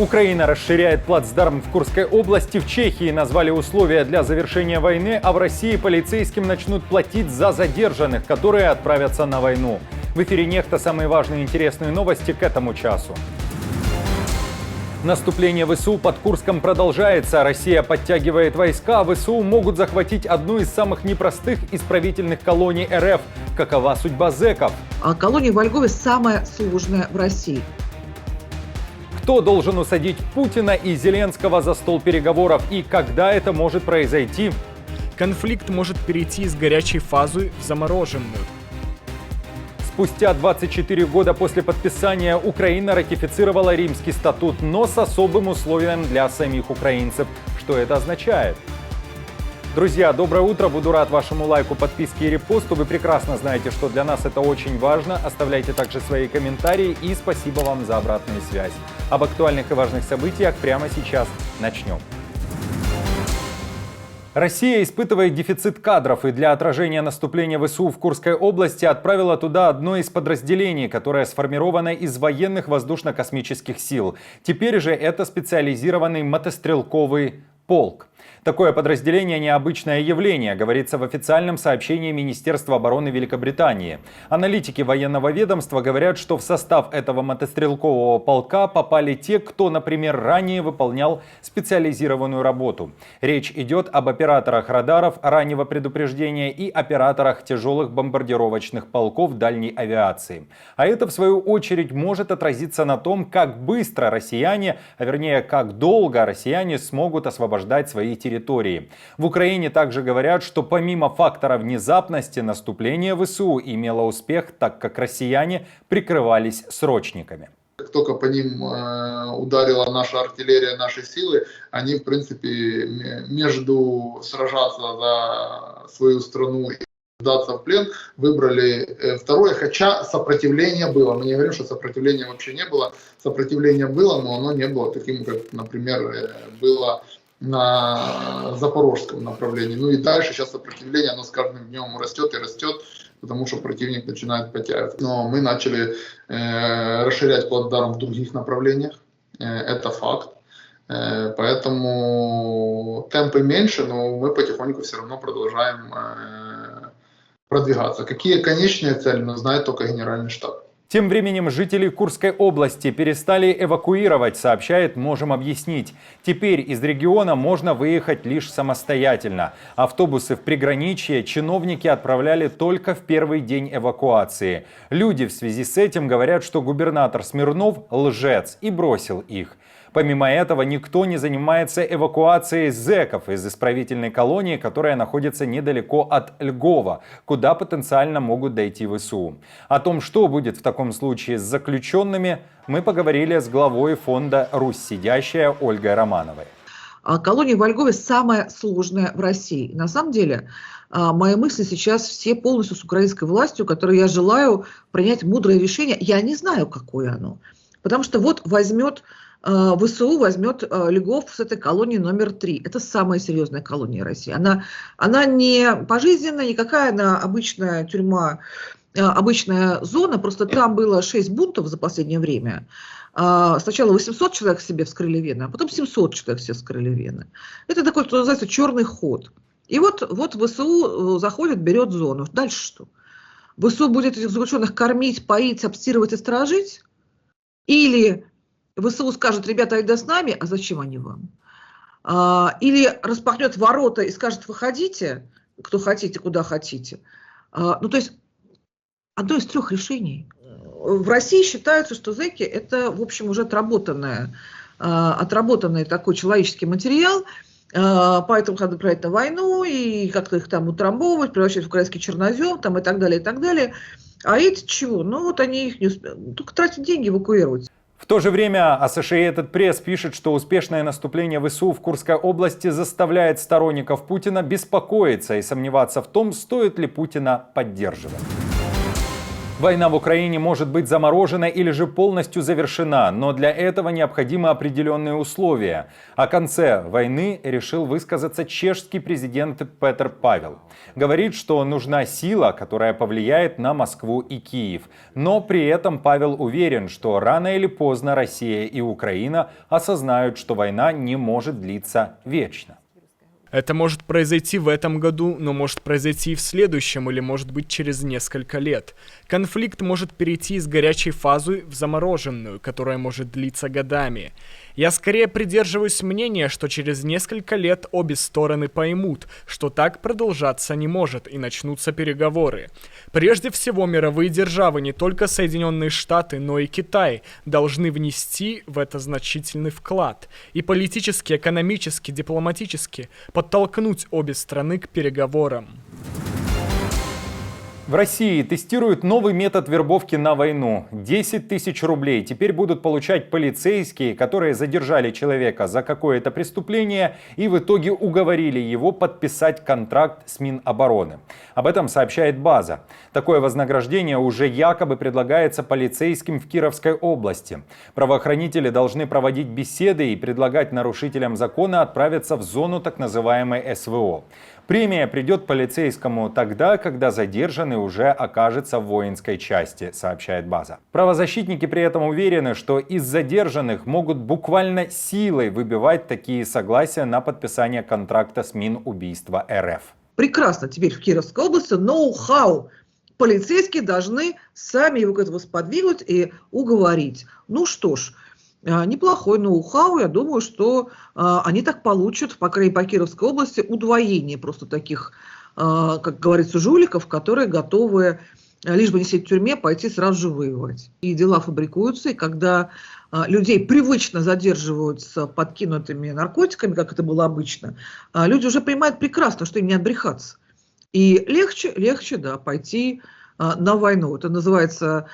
Украина расширяет плацдарм в Курской области. В Чехии назвали условия для завершения войны, а в России полицейским начнут платить за задержанных, которые отправятся на войну. В эфире «Нехта» самые важные и интересные новости к этому часу. Наступление ВСУ под Курском продолжается. Россия подтягивает войска, а ВСУ могут захватить одну из самых непростых исправительных колоний РФ. Какова судьба зэков? Колония во Львове самая сложная в России. Кто должен усадить Путина и Зеленского за стол переговоров и когда это может произойти? Конфликт может перейти из горячей фазы в замороженную. Спустя 24 года после подписания Украина ратифицировала Римский статут, но с особым условием для самих украинцев. Что это означает? Друзья, доброе утро. Буду рад вашему лайку, подписке и репосту. Вы прекрасно знаете, что для нас это очень важно. Оставляйте также свои комментарии и спасибо вам за обратную связь. Об актуальных и важных событиях прямо сейчас начнем. Россия испытывает дефицит кадров и для отражения наступления ВСУ в Курской области отправила туда одно из подразделений, которое сформировано из военных воздушно-космических сил. Теперь же это специализированный мотострелковый полк. Такое подразделение – необычное явление, говорится в официальном сообщении Министерства обороны Великобритании. Аналитики военного ведомства говорят, что в состав этого мотострелкового полка попали те, кто, например, ранее выполнял специализированную работу. Речь идет об операторах радаров раннего предупреждения и операторах тяжелых бомбардировочных полков дальней авиации. А это, в свою очередь, может отразиться на том, как быстро россияне, а вернее, как долго россияне смогут освобождать свои территории. В Украине также говорят, что помимо фактора внезапности наступление ВСУ имело успех, так как россияне прикрывались срочниками. Как только по ним ударила наша артиллерия, наши силы, они, в принципе, между сражаться за свою страну и сдаться в плен, выбрали второе, хотя сопротивление было. Мы не говорим, что сопротивления вообще не было. Сопротивление было, но оно не было таким, как, например, было на запорожском направлении. Ну и дальше сейчас сопротивление, оно с каждым днем растет и растет, потому что противник начинает подтягиваться. Но мы начали расширять плацдарм в других направлениях, это факт. Поэтому темпы меньше, но мы потихоньку все равно продолжаем продвигаться. Какие конечные цели, знает только Генеральный штаб. Тем временем жители Курской области перестали эвакуировать, сообщает «Можем объяснить». Теперь из региона можно выехать лишь самостоятельно. Автобусы в приграничье чиновники отправляли только в первый день эвакуации. Люди в связи с этим говорят, что губернатор Смирнов – лжец и бросил их. Помимо этого, никто не занимается эвакуацией зэков из исправительной колонии, которая находится недалеко от Льгова, куда потенциально могут дойти ВСУ. О том, что будет в таком случае с заключенными, мы поговорили с главой фонда «Русь сидящая» Ольгой Романовой. Колония во Львове самая сложная в России. На самом деле, мои мысли сейчас все полностью с украинской властью, которой я желаю принять мудрое решение. Я не знаю, какое оно. Потому что вот ВСУ возьмет Льгов с этой колонии номер 3. Это самая серьезная колония России. Она не пожизненная, никакая, она обычная тюрьма, обычная зона. Просто там было 6 бунтов за последнее время. Сначала 800 человек себе вскрыли вены, а потом 700 человек себе вскрыли вены. Это такой, что называется, черный ход. И вот ВСУ заходит, берет зону. Дальше что? ВСУ будет этих заключенных кормить, поить, обстирывать и сторожить? Или ВСУ скажет: ребята, айда с нами, а зачем они вам? Или распахнет ворота и скажет: выходите, кто хотите, куда хотите. То есть одно из 3 решений. В России считается, что зэки – это, в общем, уже отработанный такой человеческий материал, поэтому надо отправить на войну и как-то их там утрамбовывать, превращать в украинский чернозем там, и так далее, и так далее. А эти чего? Они их не успеют. Только тратят деньги, эвакуировать. В то же время Associated Press пишет, что успешное наступление ВСУ в Курской области заставляет сторонников Путина беспокоиться и сомневаться в том, стоит ли Путина поддерживать. Война в Украине может быть заморожена или же полностью завершена, но для этого необходимы определенные условия. О конце войны решил высказаться чешский президент Петр Павел. Говорит, что нужна сила, которая повлияет на Москву и Киев. Но при этом Павел уверен, что рано или поздно Россия и Украина осознают, что война не может длиться вечно. Это может произойти в этом году, но может произойти и в следующем, или может быть через несколько лет. Конфликт может перейти из горячей фазы в замороженную, которая может длиться годами. Я скорее придерживаюсь мнения, что через несколько лет обе стороны поймут, что так продолжаться не может, и начнутся переговоры. Прежде всего, мировые державы, не только Соединенные Штаты, но и Китай, должны внести в это значительный вклад. И политически, экономически, дипломатически подтолкнуть обе страны к переговорам. В России тестируют новый метод вербовки на войну. 10 тысяч рублей теперь будут получать полицейские, которые задержали человека за какое-то преступление и в итоге уговорили его подписать контракт с Минобороны. Об этом сообщает «База». Такое вознаграждение уже якобы предлагается полицейским в Кировской области. Правоохранители должны проводить беседы и предлагать нарушителям закона отправиться в зону так называемой СВО. Премия придет полицейскому тогда, когда задержанный уже окажется в воинской части, сообщает «База». Правозащитники при этом уверены, что из задержанных могут буквально силой выбивать такие согласия на подписание контракта с Минубийства РФ. Прекрасно теперь в Кировской области ноу-хау. Полицейские должны сами его к этому сподвигнуть и уговорить. Ну что ж, неплохой ноу-хау. Я думаю, что они так получат, по крайней мере, по Кировской области, удвоение просто таких, как говорится, жуликов, которые готовы, лишь бы не сидеть в тюрьме, пойти сразу же воевать. И дела фабрикуются, и когда людей привычно задерживают с подкинутыми наркотиками, как это было обычно, люди уже понимают прекрасно, что им не отбрехаться. И легче, да, пойти на войну. Это называется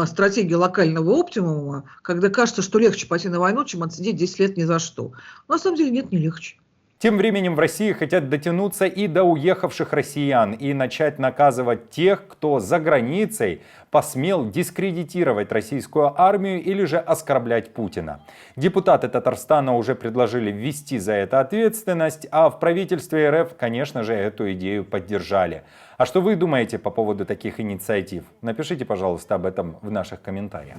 стратегия локального оптимума, когда кажется, что легче пойти на войну, чем отсидеть 10 лет ни за что. Но на самом деле нет, не легче. Тем временем в России хотят дотянуться и до уехавших россиян и начать наказывать тех, кто за границей посмел дискредитировать российскую армию или же оскорблять Путина. Депутаты Татарстана уже предложили ввести за это ответственность, а в правительстве РФ, конечно же, эту идею поддержали. А что вы думаете по поводу таких инициатив? Напишите, пожалуйста, об этом в наших комментариях.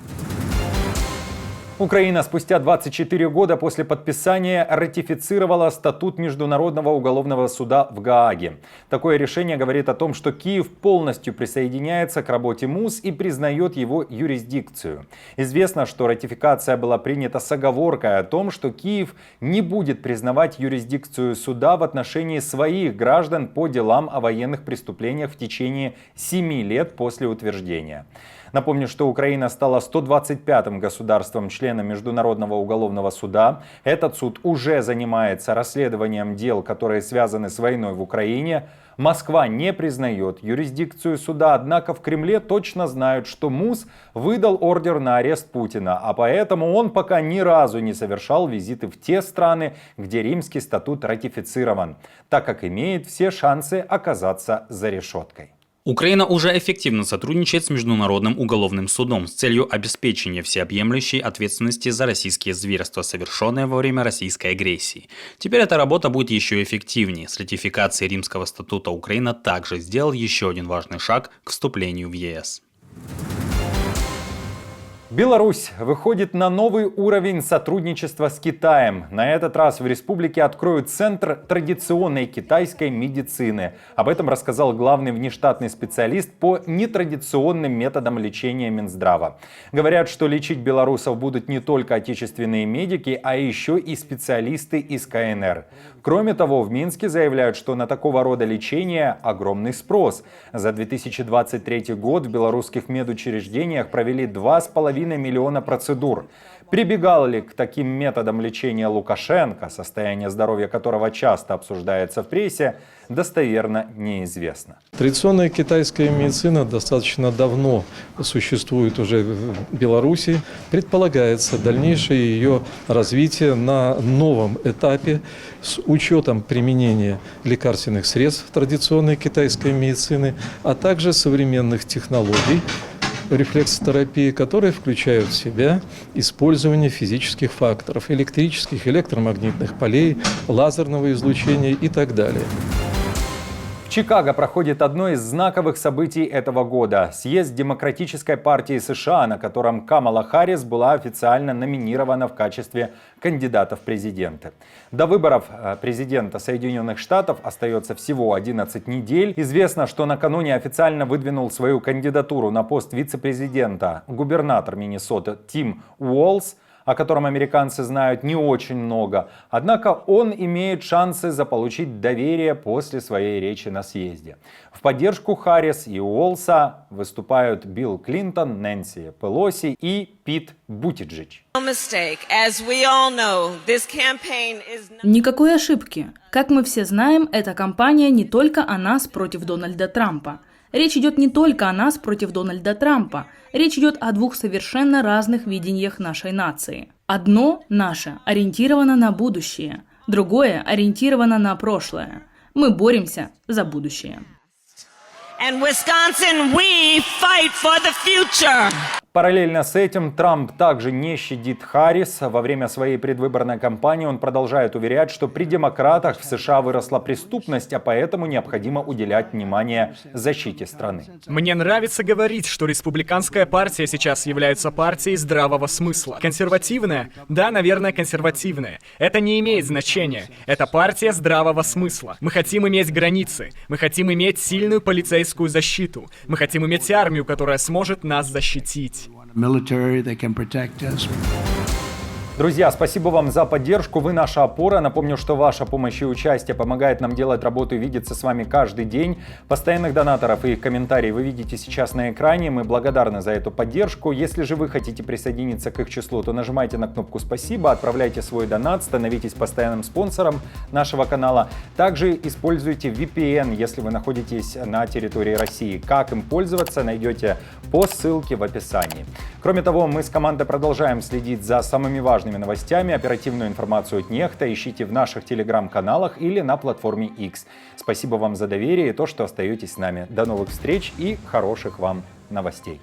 Украина спустя 24 года после подписания ратифицировала статут Международного уголовного суда в Гааге. Такое решение говорит о том, что Киев полностью присоединяется к работе МУС и признает его юрисдикцию. Известно, что ратификация была принята с оговоркой о том, что Киев не будет признавать юрисдикцию суда в отношении своих граждан по делам о военных преступлениях в течение 7 лет после утверждения. Напомню, что Украина стала 125-м государством-членом Международного уголовного суда. Этот суд уже занимается расследованием дел, которые связаны с войной в Украине. Москва не признает юрисдикцию суда, однако в Кремле точно знают, что МУС выдал ордер на арест Путина, а поэтому он пока ни разу не совершал визиты в те страны, где Римский статут ратифицирован, так как имеет все шансы оказаться за решеткой. Украина уже эффективно сотрудничает с Международным уголовным судом с целью обеспечения всеобъемлющей ответственности за российские зверства, совершенные во время российской агрессии. Теперь эта работа будет еще эффективнее. С ратификацией Римского статута Украина также сделала еще один важный шаг к вступлению в ЕС. Беларусь выходит на новый уровень сотрудничества с Китаем. На этот раз в республике откроют центр традиционной китайской медицины. Об этом рассказал главный внештатный специалист по нетрадиционным методам лечения Минздрава. Говорят, что лечить белорусов будут не только отечественные медики, а еще и специалисты из КНР. Кроме того, в Минске заявляют, что на такого рода лечение огромный спрос. За 2023 год в белорусских медучреждениях провели 2,5 миллиона процедур. Прибегал ли к таким методам лечения Лукашенко, состояние здоровья которого часто обсуждается в прессе, достоверно неизвестно. Традиционная китайская медицина достаточно давно существует уже в Беларуси. Предполагается дальнейшее ее развитие на новом этапе с учетом применения лекарственных средств традиционной китайской медицины, а также современных технологий рефлексотерапии, которые включают в себя использование физических факторов, электрических, электромагнитных полей, лазерного излучения и так далее. В Чикаго проходит одно из знаковых событий этого года – съезд Демократической партии США, на котором Камала Харрис была официально номинирована в качестве кандидата в президенты. До выборов президента Соединенных Штатов остается всего 11 недель. Известно, что накануне официально выдвинул свою кандидатуру на пост вице-президента губернатор Миннесоты Тим Уолз, о котором американцы знают не очень много. Однако он имеет шансы заполучить доверие после своей речи на съезде. В поддержку Харрис и Уолса выступают Билл Клинтон, Нэнси Пелоси и Пит Бутиджич. Никакой ошибки. Как мы все знаем, эта кампания не только о нас против Дональда Трампа. Речь идет не только о нас против Дональда Трампа. Речь идет о двух совершенно разных видениях нашей нации. Одно, наше, ориентировано на будущее. Другое, ориентировано на прошлое. Мы боремся за будущее. And Wisconsin, we fight for the future. Параллельно с этим Трамп также не щадит Харрис. Во время своей предвыборной кампании он продолжает уверять, что при демократах в США выросла преступность, а поэтому необходимо уделять внимание защите страны. Мне нравится говорить, что республиканская партия сейчас является партией здравого смысла. Консервативная? Да, наверное, консервативная. Это не имеет значения. Это партия здравого смысла. Мы хотим иметь границы. Мы хотим иметь сильную полицейскую защиту. Мы хотим иметь армию, которая сможет нас защитить. Друзья, спасибо вам за поддержку, вы наша опора. Напомню, что ваша помощь и участие помогает нам делать работу и видеться с вами каждый день. Постоянных донаторов и их комментарии вы видите сейчас на экране. Мы благодарны за эту поддержку. Если же вы хотите присоединиться к их числу, то нажимайте на кнопку «Спасибо», отправляйте свой донат, становитесь постоянным спонсором нашего канала. Также используйте VPN, если вы находитесь на территории России. Как им пользоваться, найдете по ссылке в описании. Кроме того, мы с командой продолжаем следить за самыми важными новостями. Оперативную информацию от Нехта ищите в наших телеграм-каналах или на платформе X. Спасибо вам за доверие и то, что остаетесь с нами. До новых встреч и хороших вам новостей.